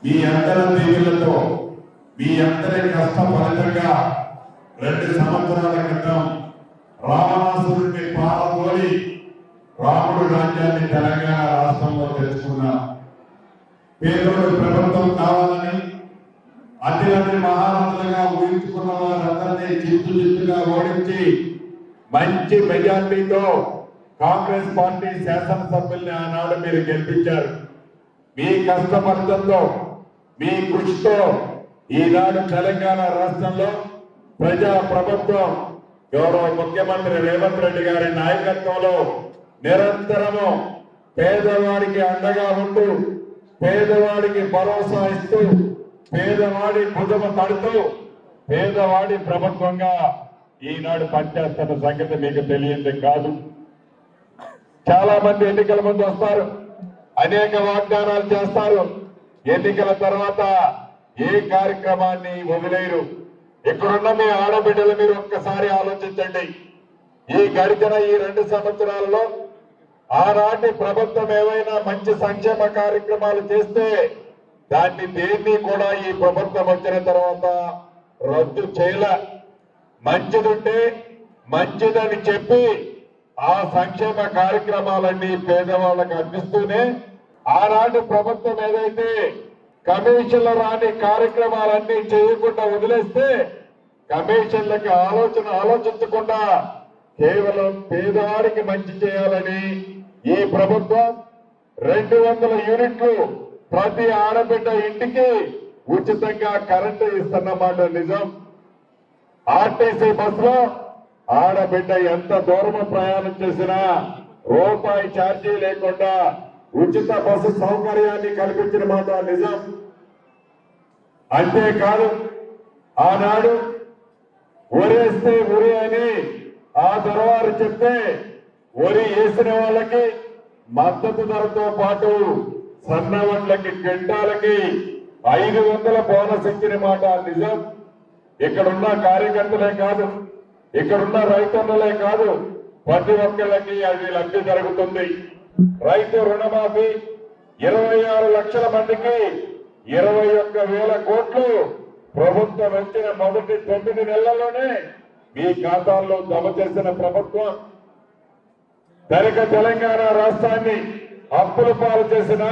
మీ అందరి దీవులతో మీ అందరి కష్ట ఫలితంగా 2 సంవత్సరాల క్రితం రావణాసురుడిని పాలతోలి రాముడు రాజ్యాన్ని తెలంగాణ రాష్ట్రంలో తెచ్చుకున్నాం. పేదోడు ప్రభుత్వం కావాలని అతిరథి మహారథులుగా ఊహించుకున్న వారందరినీ చిత్తుగా ఓడించి మంచి మెజార్టీతో కాంగ్రెస్ పార్టీ శాసనసభ్యుల్ని ఆనాడు మీరు గెలిపించారు. మీ కష్టపడటంతో మీ కృషితో ఈనాడు తెలంగాణ రాష్ట్రంలో ప్రజా ప్రభుత్వం గౌరవ ముఖ్యమంత్రి రేవంత్ రెడ్డి గారి నాయకత్వంలో నిరంతరము పేదవాడికి అండగా ఉంటూ పేదవాడికి భరోసా ఇస్తూ పేదవాడి భుజము తడుతూ పేదవాడి ప్రభుత్వంగా ఈనాడు పనిచేస్తున్న సంగతి మీకు తెలియంది కాదు. చాలా మంది ఎన్నికల ముందు వస్తారు, అనేక వాగ్దానాలు చేస్తారు, ఎన్నికల తర్వాత ఏ కార్యక్రమాన్ని వదిలేరు. ఇక్కడున్న మీ ఆడబిడ్డలు మీరు ఒక్కసారి ఆలోచించండి. ఈ గడిచిన ఈ 2 సంవత్సరాలలో ఆనాటి ప్రభుత్వం ఏమైనా మంచి సంక్షేమ కార్యక్రమాలు చేస్తే దాన్ని దేన్ని కూడా ఈ ప్రభుత్వం వచ్చిన తర్వాత రద్దు చేయల. మంచిదుంటే మంచిదని చెప్పి ఆ సంక్షేమ కార్యక్రమాలన్నీ పేదవాళ్ళకు అందిస్తూనే ఆనాటి ప్రభుత్వం ఏదైతే కమిషన్లు రాని కార్యక్రమాలన్నీ చేయకుండా వదిలేస్తే కమిషన్లకి ఆలోచించకుండా కేవలం పేదవాడికి మంచి చేయాలని ఈ ప్రభుత్వం 200 యూనిట్లు ప్రతి ఆడబిడ్డ ఇంటికి ఉచితంగా కరెంటు ఇస్తున్నమాట నిజం. ఆర్టీసీ బస్సులో ఆడబిడ్డ ఎంత దూరం ప్రయాణం చేసినా రూపాయి ఛార్జీ లేకుండా ఉచిత బస్సు సౌకర్యాన్ని కల్పించిన మాట నిజం. అంతేకాదు ఆనాడు ఒరేస్తే ఉరి అని ఆ దొరవారు చెప్తే వరి వేసిన వాళ్ళకి మద్దతు ధరతో పాటు సన్నవడ్లకి క్వింటాలకి 500 బోనస్ ఇచ్చిన మాట నిజం. ఇక్కడున్న కార్యకర్తలే కాదు, ఇక్కడున్న రైతన్నులే కాదు, ప్రతి ఒక్కళ్ళకి అది లబ్ధి జరుగుతుంది. రైతు రుణమాఫీ 26 లక్షల మందికి 21,000 కోట్లు ప్రభుత్వం వచ్చిన మొదటి 9 నెలల్లోనే మీ ఖాతాల్లో జమ చేసిన ప్రభుత్వం. తెలంగాణ రాష్ట్రాన్ని అప్పుల పాలు చేసిన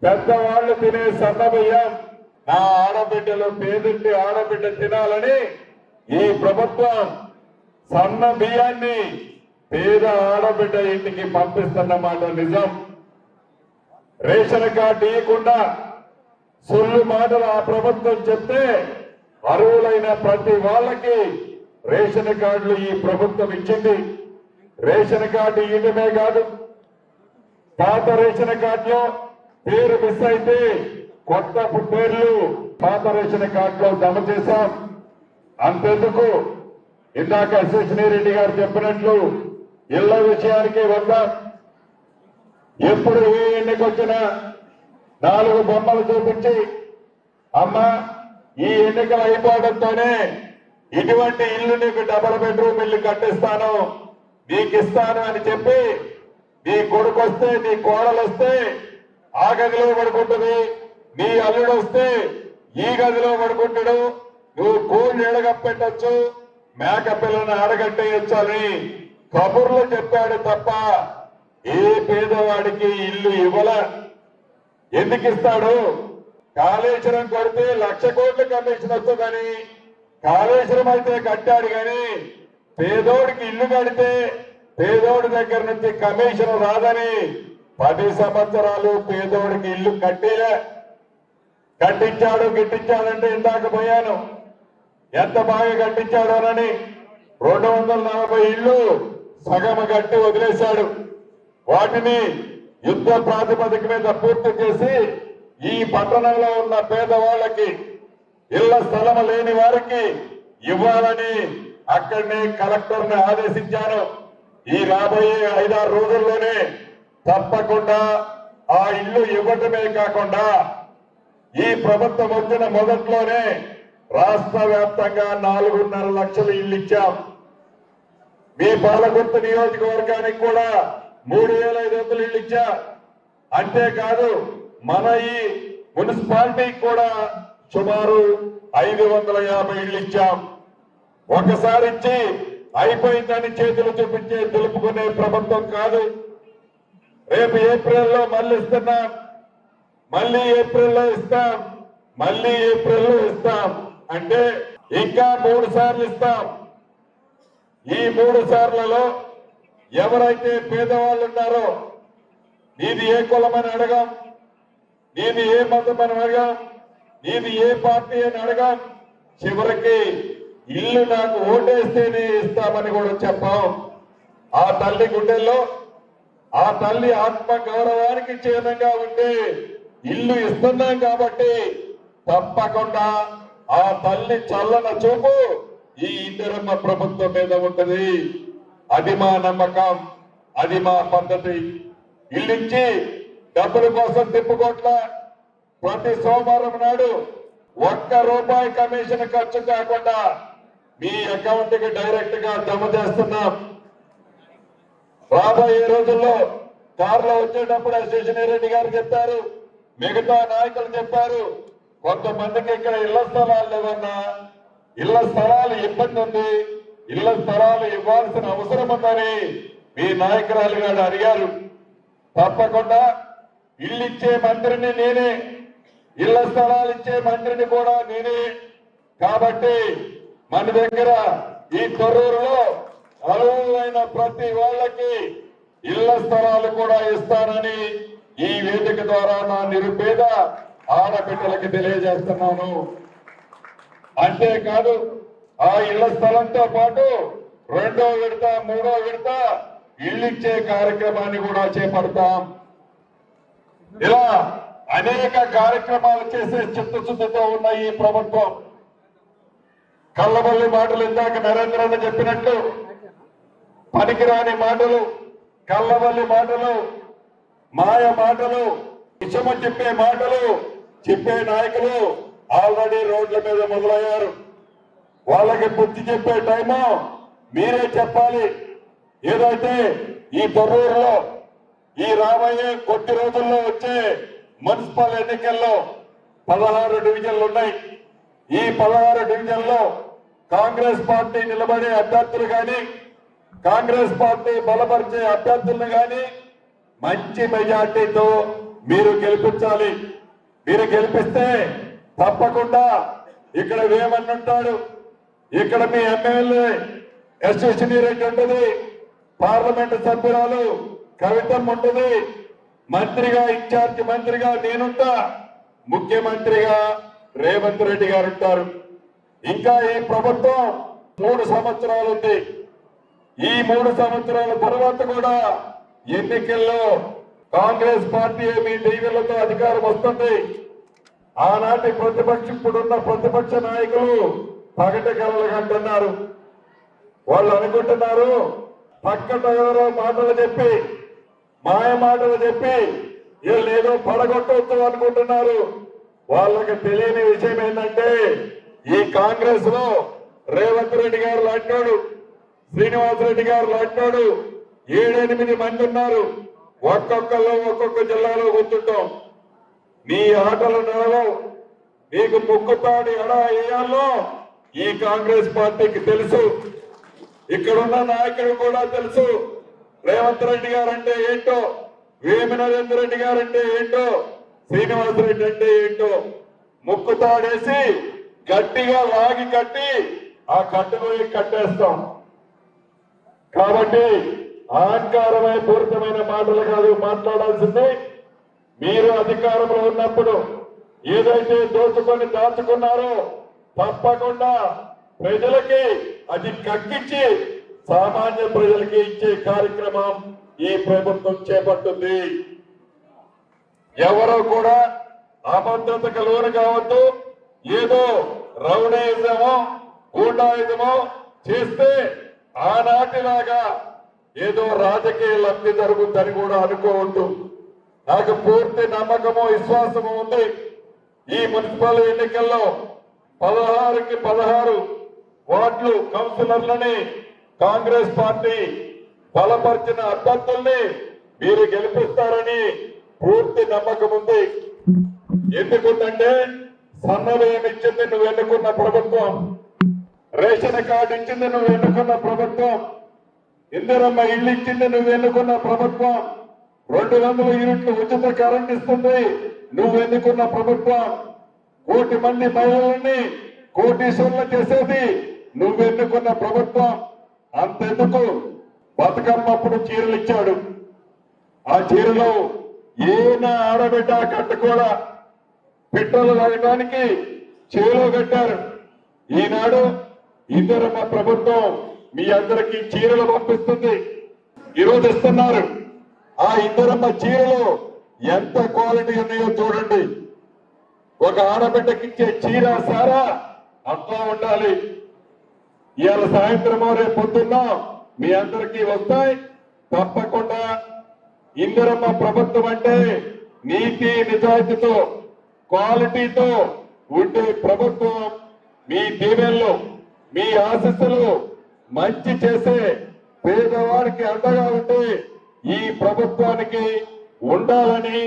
పెద్దవాళ్లు తినే సన్న బియ్యం నా ఆడబిడ్డలు పేదింటి ఆడబిడ్డ తినాలని ఈ ప్రభుత్వం సన్న బియ్యాన్ని పేద ఆడబిడ్డ ఇంటికి పంపిస్తున్నమాట నిజం. రేషన్ కార్డు ఇవ్వకుండా సొల్లు మాటలు ఆ ప్రభుత్వం చెప్తే అర్హులైన ప్రతి వాళ్ళకి రేషన్ కార్డులు ఈ ప్రభుత్వం ఇచ్చింది. రేషన్ కార్డు ఇవ్వడమే కాదు, పాత రేషన్ కార్డులో పేరు మిస్ అయితే కొత్త పేర్లు పాత రేషన్ కార్డులో జమ చేశాం. అంతెందుకు ఇందాక రెడ్డి గారు చెప్పినట్లు ఇళ్ల విషయానికి వద్దాం. ఎప్పుడు ఏ ఎన్నికొచ్చినా 4 బొమ్మలు చూపించి అమ్మా ఈ ఎన్నికలు అయిపోవడంతోనే ఇటువంటి ఇల్లు నీకు డబుల్ బెడ్రూమ్ ఇల్లు కట్టిస్తాను, నీకు ఇస్తాను అని చెప్పి నీ కొడుకు వస్తే నీ కోడలు వస్తే ఆ గదిలో పడుకుంటుంది, నీ అల్లుడు వస్తే ఈ గదిలో పడుకుంటాడు, నువ్వు కోళ్ళు ఎడగప్పెట్టచ్చు, మేక పిల్లని ఆడగట్టేయచ్చు అని కబుర్లు చెప్పాడు తప్ప ఏ పేదవాడికి ఇల్లు ఇవ్వల. ఎందుకు ఇస్తాడు? కాళేశ్వరం కొడితే 1,00,000 కోట్ల కమిషన్ వస్తుందని కాళేశ్వరం అయితే కట్టాడు కానీ పేదోడికి ఇల్లు కడితే పేదోడి దగ్గర నుంచి కమిషన్ రాదని 10 సంవత్సరాలు పేదోడికి ఇల్లు కట్టించాడు. గిట్టించాడంటే ఇందాక పోయాను ఎంత బాగా కట్టించాడోనని 240 ఇళ్లు సగం కట్టి వదిలేశాడు. వాటిని యుద్ధ ప్రాతిపదిక మీద పూర్తి చేసి ఈ పట్టణంలో ఉన్న పేదవాళ్ళకి ఇళ్ల స్థలం లేని వారికి ఇవ్వాలని అక్కడనే కలెక్టర్ని ఆదేశించాను. ఈ రాబోయే 5-6 రోజుల్లోనే తప్పకుండా ఆ ఇల్లు ఇవ్వటమే కాకుండా ఈ ప్రభుత్వం వచ్చిన మొదట్లోనే రాష్ట్ర వ్యాప్తంగా 4.5 లక్షల ఇల్లు ఇచ్చాం. మీ పాలకొత్తు నియోజకవర్గానికి కూడా 3,500 ఇల్లు ఇచ్చా. అంతేకాదు మన ఈ మున్సిపాలిటీకి కూడా సుమారు 550 ఇళ్ళు ఇచ్చాం. ఒకసారి ఇచ్చి అయిపోయిందని చేతులు చూపించే తెలుపుకునే ప్రభుత్వం కాదు. రేపు ఏప్రిల్లో మళ్ళీ ఇస్తున్నాం, మళ్ళీ ఏప్రిల్లో ఇస్తాం, మళ్ళీ ఏప్రిల్లో ఇస్తాం అంటే ఇంకా 3 సార్లు ఇస్తాం. ఈ 3 సార్లలో ఎవరైతే పేదవాళ్ళు ఉన్నారో నీది ఏ కులమని అడగాం, నీది ఏ మతం అని అడగాం, నీది ఏ పార్టీ అని అడగాం, చివరికి ఇల్లు నాకు ఓటేస్తేనే ఇస్తామని కూడా చెప్పాం. ఆ తల్లి గుండెల్లో ఆ తల్లి ఆత్మ గౌరవానికి చిహ్నంగా ఉంటే ఇల్లు ఇస్తున్నాం కాబట్టి తప్పకుండా ఆ తల్లి చల్లన చూపు ఈ ఇందిరమ్మ ప్రభుత్వం మీద ఉంటది. అది మా నమ్మకం, అది మా పద్ధతి. ఇల్లిచ్చి డబ్బుల కోసం తిప్పుకోట్ల ప్రతి సోమవారం నాడు ₹1 కమిషన్ ఖర్చు కాకుండా మీ అకౌంట్ కి డైరెక్ట్ గా జమ చేస్తున్నాం. రాబోయే రోజుల్లో కారులో వచ్చేటప్పుడు అశేషిని రెడ్డి గారు చెప్పారు, మిగతా నాయకులు చెప్పారు, కొంతమందికి ఇక్కడ ఇళ్ల స్థలాలు లేవన్నా, ఇళ్ల స్థలాలు ఇబ్బంది ఉంది, ఇళ్ల స్థలాలు ఇవ్వాల్సిన అవసరం ఉందని మీ నాయకురాలు గారు అడిగారు. తప్పకుండా ఇల్లు ఇచ్చే మంత్రిని నేనే, ఇళ్ల స్థలాలు ఇచ్చే మంత్రిని కూడా నేనే. కాబట్టి మన దగ్గర ఈ తొర్రూరులో అర్హులైన ప్రతి వాళ్ళకి ఇళ్ల స్థలాలు కూడా ఇస్తానని ఈ వేదిక ద్వారా నా నిరుపేద ఆడబిడ్డలకి తెలియజేస్తున్నాను. అంతేకాదు ఆ ఇళ్ల స్థలంతో పాటు 2వ విడత 3వ విడత ఇళ్ళిచ్చే కార్యక్రమాన్ని కూడా చేపడతాం. ఇలా అనేక కార్యక్రమాలు చేసే చిత్తశుద్ధితో ఉన్న ఈ ప్రభుత్వం కళ్ళబల్లి మాటలు ఇందాక నరేంద్రన్న చెప్పినట్లు పనికిరాని మాటలు, కళ్ళబల్లి మాటలు, మాయ మాటలు, విషమ చెప్పే మాటలు చెప్పే నాయకులు ఆల్రెడీ రోడ్ల మీద మొదలయ్యారు. వాళ్ళకి బుద్ధి చెప్పే టైము మీరే చెప్పాలి. ఏదైతే ఈ తొర్రూరులో ఈ రాబోయే కొద్ది రోజుల్లో వచ్చే మున్సిపల్ ఎన్నికల్లో 16 డివిజన్లు ఉన్నాయి. ఈ 16 డివిజన్లో కాంగ్రెస్ పార్టీ నిలబడే అభ్యర్థులు కానీ, కాంగ్రెస్ పార్టీ బలపరిచే అభ్యర్థులను కానీ మంచి మెజార్టీతో మీరు గెలిపించాలి. మీరు గెలిపిస్తే తప్పకుండా ఇక్కడ వేమన్నుంటాడు, ఇక్కడ మీ ఎమ్మెల్యే అశేషిని రెడ్డి ఉంటుంది, పార్లమెంటు సభ్యురాలు కవితమ్మ ఉంటుంది, మంత్రిగా ఇన్ఛార్జి మంత్రిగా నేనుంటా, ముఖ్యమంత్రిగా రేవంత్ రెడ్డి గారు ఉంటారు. ఇంకా ఈ ప్రభుత్వం 3 సంవత్సరాలు ఉంది. ఈ 3 సంవత్సరాల తర్వాత కూడా ఎన్నికల్లో కాంగ్రెస్ పార్టీ మీ టీవీలతో అధికారం వస్తుంది. ఆనాటి ఇప్పుడున్న ప్రతిపక్ష నాయకులు పగటి కలలు కంటున్నారు. వాళ్ళు అనుకుంటున్నారు పక్కట ఎవరో మాటలు చెప్పి, మాయ మాటలు చెప్పి వీళ్ళు ఏదో పడగొట్టవచ్చు అనుకుంటున్నారు. వాళ్ళకి తెలియని విషయం ఏంటంటే ఈ కాంగ్రెస్ లో రేవంత్ రెడ్డి గారు లాంటివాడు, శ్రీనివాసరెడ్డి గారు లాంటివాడు 7-8 మంది ఉన్నారు. ఒక్కొక్కళ్ళు ఒక్కొక్క జిల్లాలో కూర్చుంటాం. నీ ఆటలు నడవవు. నీకు ముక్కుతాడి ఎడా వేయాలో ఈ కాంగ్రెస్ పార్టీకి తెలుసు. ఇక్కడున్న నాయకుడు కూడా తెలుసు. రేవంత్ రెడ్డి గారు అంటే ఏంటో, వేమి నరేందర్ రెడ్డి గారు అంటే ఏంటో, శ్రీనివాసరెడ్డి అంటే ఏంటో ముక్కుతాడేసి గట్టిగా లాగి కట్టి ఆ కట్టుకొని కట్టేస్తాం. కాబట్టి అహంకారమైన పూరితమైన మాటలు కాదు మాట్లాడాల్సింది. మీరు అధికారంలో ఉన్నప్పుడు ఏదైతే దోచుకొని దాచుకున్నారో తప్పకుండా ప్రజలకి అది కక్కించి సామాన్య ప్రజలకి ఇచ్చే కార్యక్రమం ఈ ప్రభుత్వం చేపట్టింది. ఎవరో కూడా అభద్రతకు లోను కావద్దు. ఏదో రౌడీయిజమో గూండాయిజమో చేస్తే ఆనాటిలాగా ఏదో రాజకీయ లబ్ధి జరుగుతుందని కూడా అనుకోవద్దు. నాకు పూర్తి నమ్మకము విశ్వాసము ఉంది. ఈ మున్సిపల్ ఎన్నికల్లో 16కి 16 వార్డులు కౌన్సిలర్లని కాంగ్రెస్ పార్టీ బలపరిచిన అభ్యర్థుల్ని మీరు గెలిపిస్తారని పూర్తి నమ్మకం ఉంది. ఎందుకుంటే సన్నబియ్యం ఇచ్చింది నువ్వు ఎన్నుకున్న ప్రభుత్వం, రేషన్ కార్డు ఇచ్చింది నువ్వు ఎన్నుకున్న ప్రభుత్వం, ఇందిరమ్మ ఇల్లు ఇచ్చింది నువ్వు ఎన్నుకున్న ప్రభుత్వం, 200 యూనిట్లు ఉచిత కరెంట్ ఇస్తుంది నువ్వు ఎన్నుకున్న ప్రభుత్వం, 1 కోటి మంది మహిళల్ని కోటీశ్వర్లు చేసేది నువ్వు ఎన్నుకున్న ప్రభుత్వం. అంతెందుకు బతుకమ్మ అప్పుడు చీరలు ఇచ్చాడు. ఆ చీరలో ఏనా ఆడబిడ్డ కట్టుకోలా, పిట్టలు రాయడానికి చేలో కట్టారు. ఈనాడు ఇందిరమ్మ ప్రభుత్వం మీ అందరికీ చీరలు పంపిస్తుంది, ఈరోజు ఇస్తున్నారు. ఆ ఇందిరమ్మ చీరలు ఎంత క్వాలిటీ ఉన్నాయో చూడండి. ఒక ఆడబిడ్డకి ఇచ్చే చీర సారా అట్లా ఉండాలి. ఇవాళ సాయంత్రం రేపు పొద్దున్న మీ అందరికీ వస్తాయి. తప్పకుండా ఇందిరమ్మ ప్రభుత్వం అంటే నీతి నిజాయితీతో క్వాలిటీతో ఉండే ప్రభుత్వం. మీ దీవెనలు మీ ఆశీస్సులు మంచి చేసే పేదవాడికి అండగా ఉంటే ఈ ప్రభుత్వానికి ఉండాలని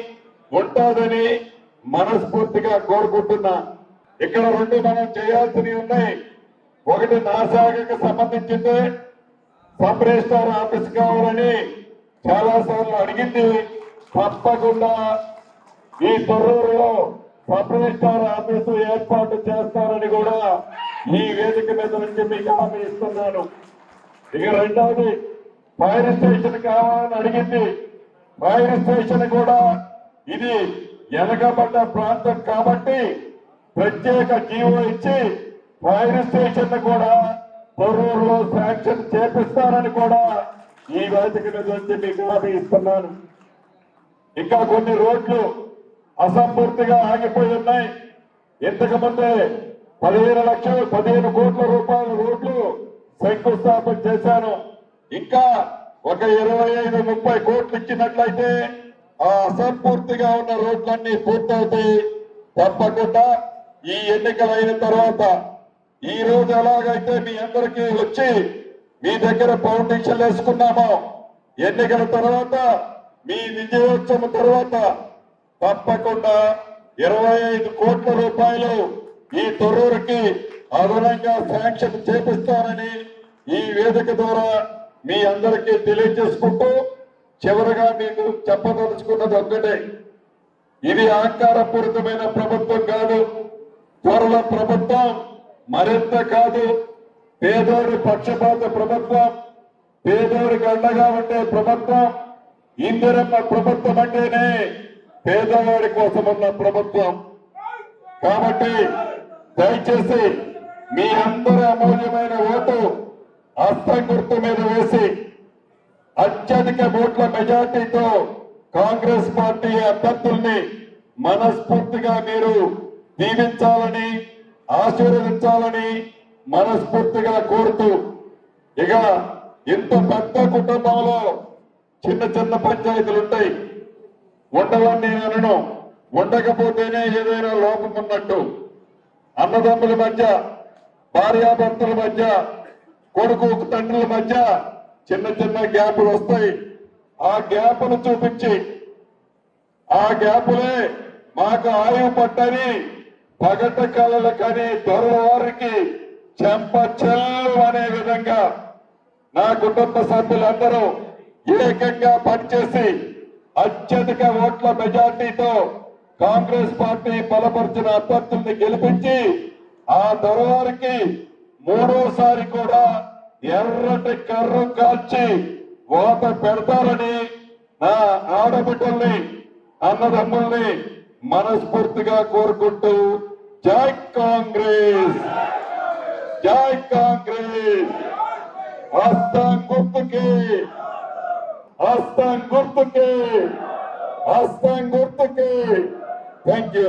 ఉంటాదని మనస్ఫూర్తిగా కోరుకుంటున్నా. ఇక్కడ 2 మనం చేయాల్సినవి ఉన్నాయి. ఒకటి నాసాగకు సంబంధించింది సబ్ రిజిస్ట్రార్ ఆఫీస్ కావాలని చాలా సార్లు అడిగింది. తప్పకుండా ఈ తొర్రూరులో సబ్ రిజిస్ట్రార్ ఆఫీసు ఏర్పాటు చేస్తారని కూడా ఈ వేదిక మీద నుంచి మీకు హామీ ఇస్తున్నాను. ఇక రెండవది ఫైర్ స్టేషన్ కావాలని అడిగింది. ఫైర్ స్టేషన్ కూడా ఇది వెనకబడ్డ ప్రాంతం కాబట్టి ప్రత్యేక జీవో ఇచ్చి ఫైర్ స్టేషన్ కూడా తొర్రూరులో శాంక్షన్ చేపిస్తారని కూడా ఈ వేదిక మీద వచ్చి మీకు హామీ ఇస్తున్నాను. ఇంకా కొన్ని రోడ్లు అసంపూర్తిగా ఆగిపోయి ఉన్నాయి. ఇంతకు ముందే 15 కోట్ల రూపాయల రోడ్లు శంకుస్థాపన చేశాను. ఇంకా ఒక 25-30 కోట్లు ఇచ్చినట్లయితే ఆ అసంపూర్తిగా ఉన్న రోడ్లన్నీ పూర్తవుతాయి. తప్పకుండా ఈ ఎన్నికలు అయిన తర్వాత ఈ రోజు ఎలాగైతే మీ అందరికీ వచ్చి మీ దగ్గర ఫౌండేషన్ వేసుకున్నామో, ఎన్నికల తర్వాత మీ విజయోత్సవం తర్వాత తప్పకుండా 25 కోట్ల రూపాయలు ఈ తొర్రూరుకి అదనంగా శాంక్షన్ చేపిస్తారని ఈ వేదిక ద్వారా మీ అందరికీ తెలియజేసుకుంటూ చివరగా మీకు చెప్పదలుచుకున్నది ఒక్కటే. ఇది అహంకారపూరితమైన ప్రభుత్వం కాదు, త్వరల ప్రభుత్వం మరింత కాదు. పేదోడి పక్షపాత ప్రభుత్వం, పేదోడికి అండగా ఉండే ప్రభుత్వం. ఇందిరమ్మ ప్రభుత్వం అంటేనే పేదవాడి కోసం ఉన్న ప్రభుత్వం. కాబట్టి దయచేసి మీ అందరి అమూల్యమైన ఓటు హస్తం గుర్తు మీద వేసి అత్యధిక ఓట్ల మెజార్టీతో కాంగ్రెస్ పార్టీ అభ్యర్థుల్ని మనస్ఫూర్తిగా మీరు దీవించాలని ఆశీర్వదించాలని మనస్ఫూర్తిగా కోరుతూ, ఇక ఇంత పెద్ద కుటుంబంలో చిన్న చిన్న పంచాయతీలు ఉంటాయి. ఉండవని నేను అనను, ఉండకపోతేనే ఏదైనా లోపం ఉన్నట్టు. అన్నదమ్ముల మధ్య, భార్యాభర్తల మధ్య, కొడుకు తండ్రుల మధ్య చిన్న చిన్న గ్యాపులు వస్తాయి. ఆ గ్యాపులు చూపించి ఆ గ్యాపులే మాకు ఆయువు పట్టని పగట కళల కని దొరవారికి చెంప చెల్లు అనే విధంగా నా కుటుంబ సభ్యులందరూ ఏకంగా పనిచేసి అత్యధిక ఓట్ల మెజార్టీతో కాంగ్రెస్ పార్టీ బలపరిచిన అభ్యర్థుల్ని గెలిపించి ఆ దొరవారికి 3వసారి కూడా ఎర్రటి కర్రు కాల్చి ఓట పెడతారని నా ఆడబిడ్డల్ని అన్నదమ్ముల్ని మనస్ఫూర్తిగా కోరుకుంటూ జై కాంగ్రెస్, జై కాంగ్రెస్, హస్తం గుర్తుకి, హస్తం గుర్తుకి, హస్తం గుర్తుకి. Thank you.